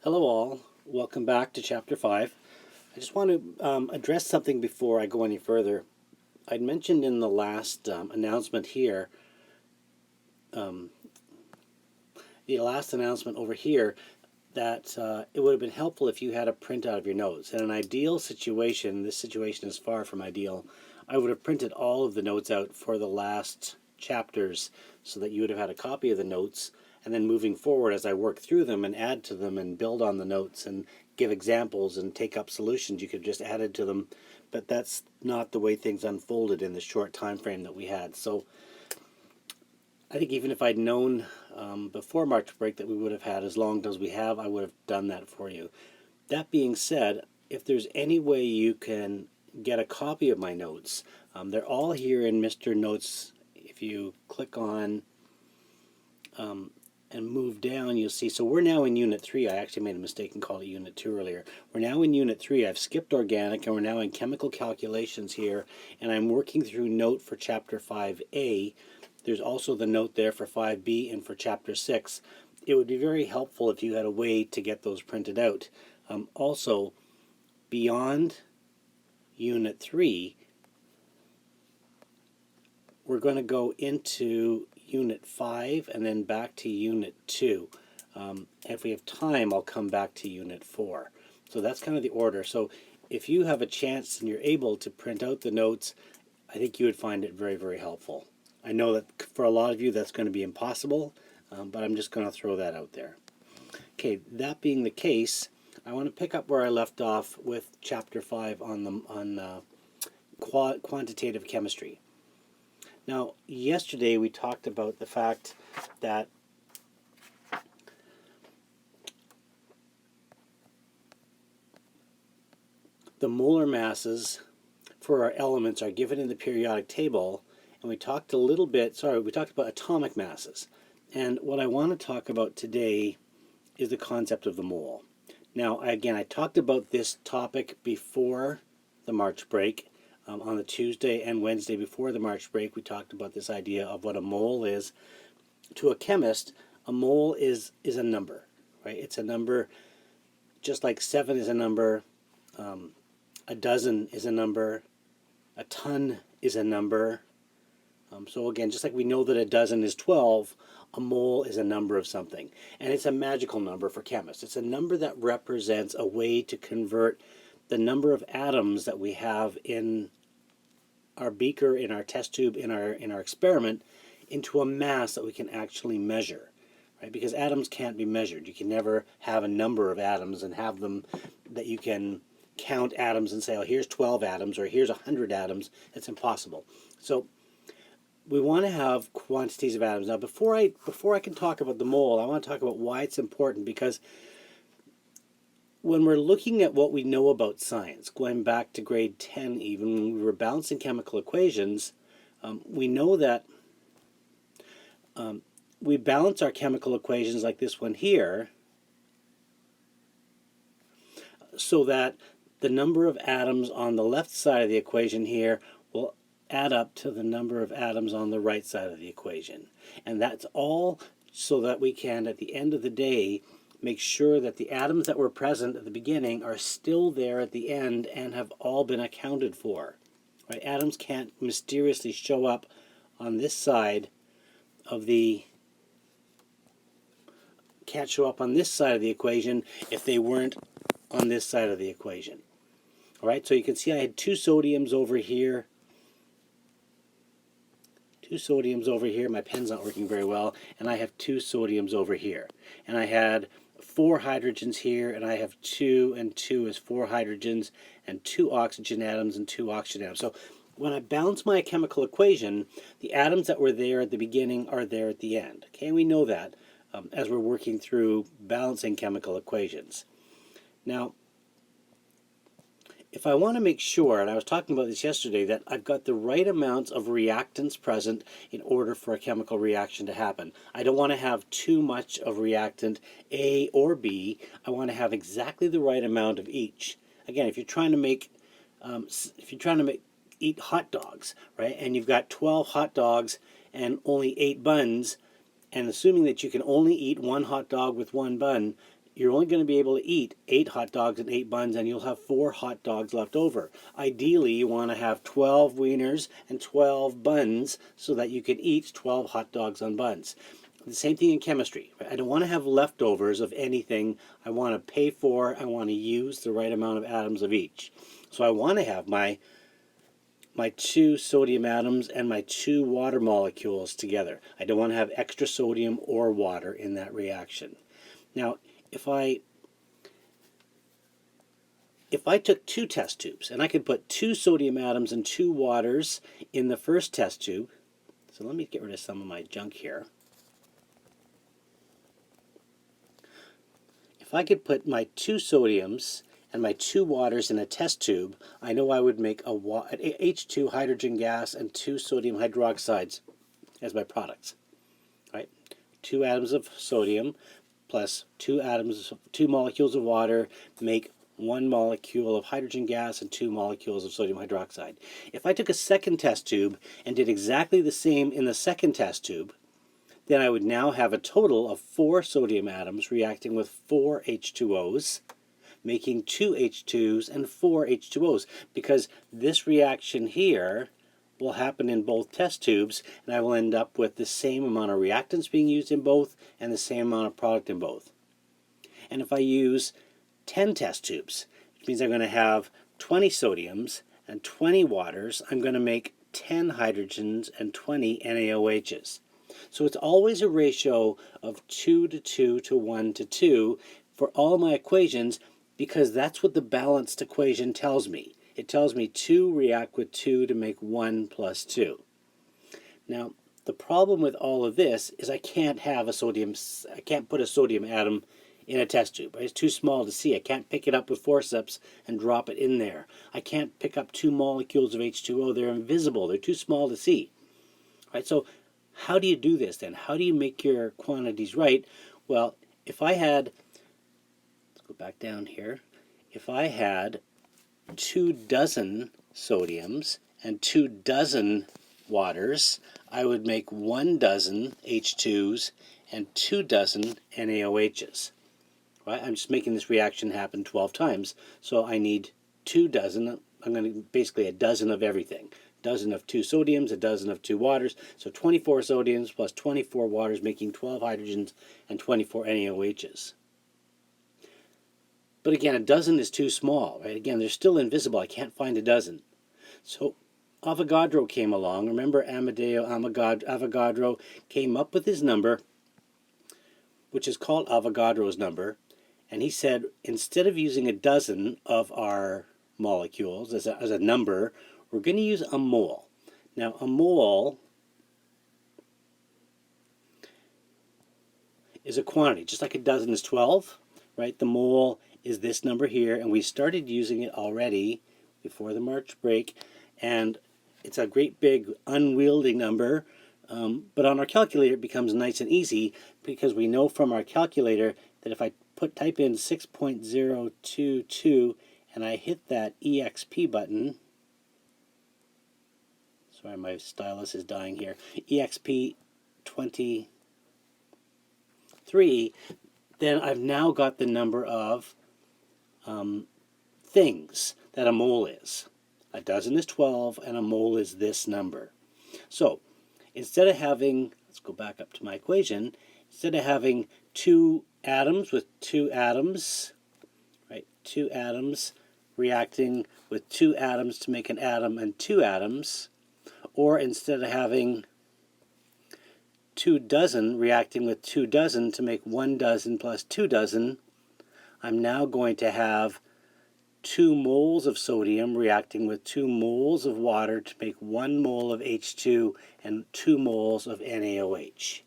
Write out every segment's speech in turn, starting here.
Hello all, welcome back to Chapter 5. I just want to address something before I go any further. I'd mentioned in the last announcement here, the last announcement over here, that it would have been helpful if you had a printout of your notes. In an ideal situation, this situation is far from ideal, I would have printed all of the notes out for the last chapters so that you would have had a copy of the notes, and then moving forward as I work through them and add to them and build on the notes and give examples and take up solutions, you could have just added to them. But that's not the way things unfolded in the short time frame that we had. So I think even if I'd known before March break that we would have had as long as we have, I would have done that for you. That being said, if there's any way you can get a copy of my notes, they're all here in Mr. Notes. If you click on and move down, you'll see, so we're now in Unit 3. I actually made a mistake and called it Unit 2 earlier. We're now in Unit 3. I've skipped organic and we're now in chemical calculations here, and I'm working through note for Chapter 5A. There's also the note there for 5B and for Chapter 6. It would be very helpful if you had a way to get those printed out. Also, beyond Unit 3, we're going to go into Unit 5 and then back to Unit 2. If we have time, I'll come back to Unit 4. So that's kind of the order. So if you have a chance and you're able to print out the notes, I think you would find it very, very helpful. I know that for a lot of you that's going to be impossible, but I'm just going to throw that out there. Okay, that being the case, I want to pick up where I left off with Chapter 5 on quantitative chemistry. Now, yesterday we talked about the fact that the molar masses for our elements are given in the periodic table, and we talked a little bit, we talked about atomic masses. And what I want to talk about today is the concept of the mole. Now, again, I talked about this topic before the March break. On the Tuesday and Wednesday before the March break, we talked about this idea of what a mole is. To a chemist, a mole is a number, right? It's a number, just like 7 is a number, a dozen is a number, a ton is a number. So again, just like we know that a dozen is 12, a mole is a number of something. And it's a magical number for chemists. It's a number that represents a way to convert the number of atoms that we have in our beaker, in our test tube, in our experiment, into a mass that we can actually measure, right? Because atoms can't be measured. You can never have a number of atoms and have them that you can count atoms and say, oh, here's 12 atoms or here's 100 atoms. It's impossible. So we want to have quantities of atoms. Now, before I can talk about the mole, I want to talk about why it's important, because when we're looking at what we know about science, going back to grade 10 even, when we were balancing chemical equations, we know that we balance our chemical equations like this one here so that the number of atoms on the left side of the equation here will add up to the number of atoms on the right side of the equation. And that's all so that we can, at the end of the day, make sure that the atoms that were present at the beginning are still there at the end and have all been accounted for. Right? Atoms can't mysteriously show up on this side of the equation if they weren't on this side of the equation. All right, so you can see I had 2 sodiums over here. 2 sodiums over here. My pen's not working very well. And I have 2 sodiums over here. And I had 4 hydrogens here, and I have 2, and 2 is 4 hydrogens, and 2 oxygen atoms, and 2 oxygen atoms. So when I balance my chemical equation, the atoms that were there at the beginning are there at the end. Okay, we know that as we're working through balancing chemical equations. Now, if I want to make sure, and I was talking about this yesterday, that I've got the right amounts of reactants present in order for a chemical reaction to happen. I don't want to have too much of reactant A or B. I want to have exactly the right amount of each. Again, if you're trying to eat hot dogs, right, and you've got 12 hot dogs and only 8 buns, and assuming that you can only eat 1 hot dog with 1 bun, you're only going to be able to eat 8 hot dogs and 8 buns, and you'll have 4 hot dogs left over. Ideally, you want to have 12 wieners and 12 buns so that you can eat 12 hot dogs on buns. The same thing in chemistry. I don't want to have leftovers of anything. I want to pay for, I want to use the right amount of atoms of each. So I want to have my 2 sodium atoms and my 2 water molecules together. I don't want to have extra sodium or water in that reaction. Now, if I took 2 test tubes and I could put 2 sodium atoms and 2 waters in the first test tube, so let me get rid of some of my junk here. If I could put my 2 sodiums and my 2 waters in a test tube, I know I would make an H2 hydrogen gas and 2 sodium hydroxides as my products. Right? 2 atoms of sodium plus 2 molecules of water make 1 molecule of hydrogen gas and 2 molecules of sodium hydroxide. If I took a second test tube and did exactly the same in the second test tube, then I would now have a total of 4 sodium atoms reacting with 4 H2Os, making 2 H2s and 4 H2Os, because this reaction here will happen in both test tubes, and I will end up with the same amount of reactants being used in both and the same amount of product in both. And if I use 10 test tubes, which means I'm going to have 20 sodiums and 20 waters, I'm going to make 10 hydrogens and 20 NaOHs. So it's always a ratio of 2 to 2 to 1 to 2 for all my equations, because that's what the balanced equation tells me. It tells me 2 react with 2 to make 1 plus 2. Now, the problem with all of this is I can't put a sodium atom in a test tube. It's too small to see. I can't pick it up with forceps and drop it in there. I can't pick up 2 molecules of H2O. They're invisible. They're too small to see. Right? So how do you do this then? How do you make your quantities right? Well, if I had, let's go back down here, if I had 2 dozen sodiums and 2 dozen waters, I would make 1 dozen H2s and 2 dozen NaOHs. Right? I'm just making this reaction happen 12 times, so I need 2 dozen. I'm going to basically a dozen of everything. Dozen of 2 sodiums, a dozen of 2 waters, so 24 sodiums plus 24 waters, making 12 hydrogens and 24 NaOHs. But again, a dozen is too small, right? Again, they're still invisible. I can't find a dozen. So Avogadro came along. Remember Avogadro came up with his number, which is called Avogadro's number, and he said instead of using a dozen of our molecules as a number, we're going to use a mole. Now, a mole is a quantity, just like a dozen is 12, right? The mole is this number here, and we started using it already before the March break, and it's a great big unwieldy number, but on our calculator it becomes nice and easy, because we know from our calculator that if I type in 6.022 and I hit that EXP button, sorry, my stylus is dying here, EXP 23, then I've now got the number of things that a mole is. A dozen is 12, and a mole is this number. So instead of having, let's go back up to my equation, instead of having 2 atoms with 2 atoms, right, 2 atoms reacting with 2 atoms to make an atom and 2 atoms, or instead of having 2 dozen reacting with 2 dozen to make 1 dozen plus 2 dozen, I'm now going to have 2 moles of sodium reacting with 2 moles of water to make 1 mole of H2 and 2 moles of NaOH.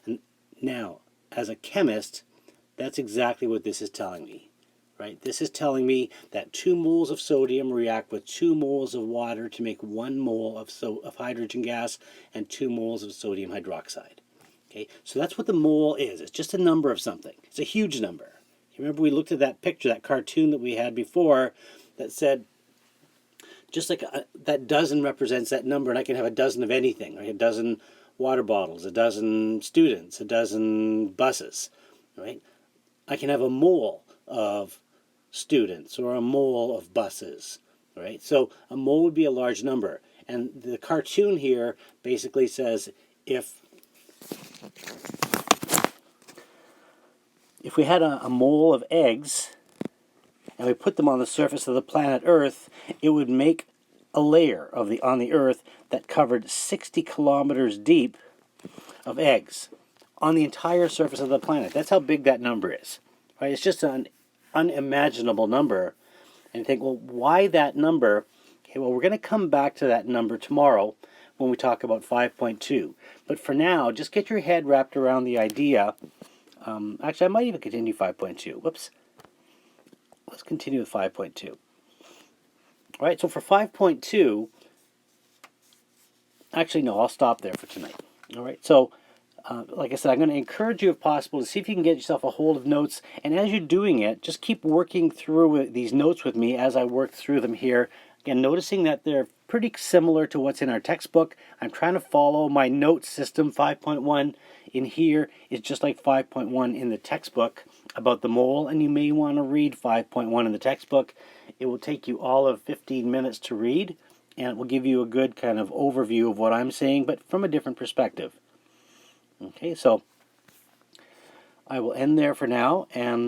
And now, as a chemist, that's exactly what this is telling me. Right? This is telling me that 2 moles of sodium react with 2 moles of water to make 1 mole of hydrogen gas and 2 moles of sodium hydroxide. Okay, so that's what the mole is. It's just a number of something. It's a huge number. You remember we looked at that picture, that cartoon that we had before that said, just like that dozen represents that number, and I can have a dozen of anything, right? A dozen water bottles, a dozen students, a dozen buses, right? I can have a mole of students or a mole of buses, right? So a mole would be a large number. And the cartoon here basically says if we had a mole of eggs and we put them on the surface of the planet Earth, it would make a layer on the Earth that covered 60 kilometers deep of eggs on the entire surface of the planet. That's how big that number is. Right? It's just an unimaginable number. And you think, well, why that number? Okay, well, we're going to come back to that number tomorrow when we talk about 5.2. But for now, just get your head wrapped around the idea. Actually, I might even continue 5.2. Whoops. Let's continue with 5.2. All right, so for 5.2, actually, no, I'll stop there for tonight. All right, so like I said, I'm going to encourage you, if possible, to see if you can get yourself a hold of notes. And as you're doing it, just keep working through these notes with me as I work through them here. Again, noticing that they're pretty similar to what's in our textbook. I'm trying to follow my note system. 5.1 in here is just like 5.1 in the textbook about the mole, and you may want to read 5.1 in the textbook. It will take you all of 15 minutes to read, and it will give you a good kind of overview of what I'm saying, but from a different perspective. Okay, so I will end there for now, and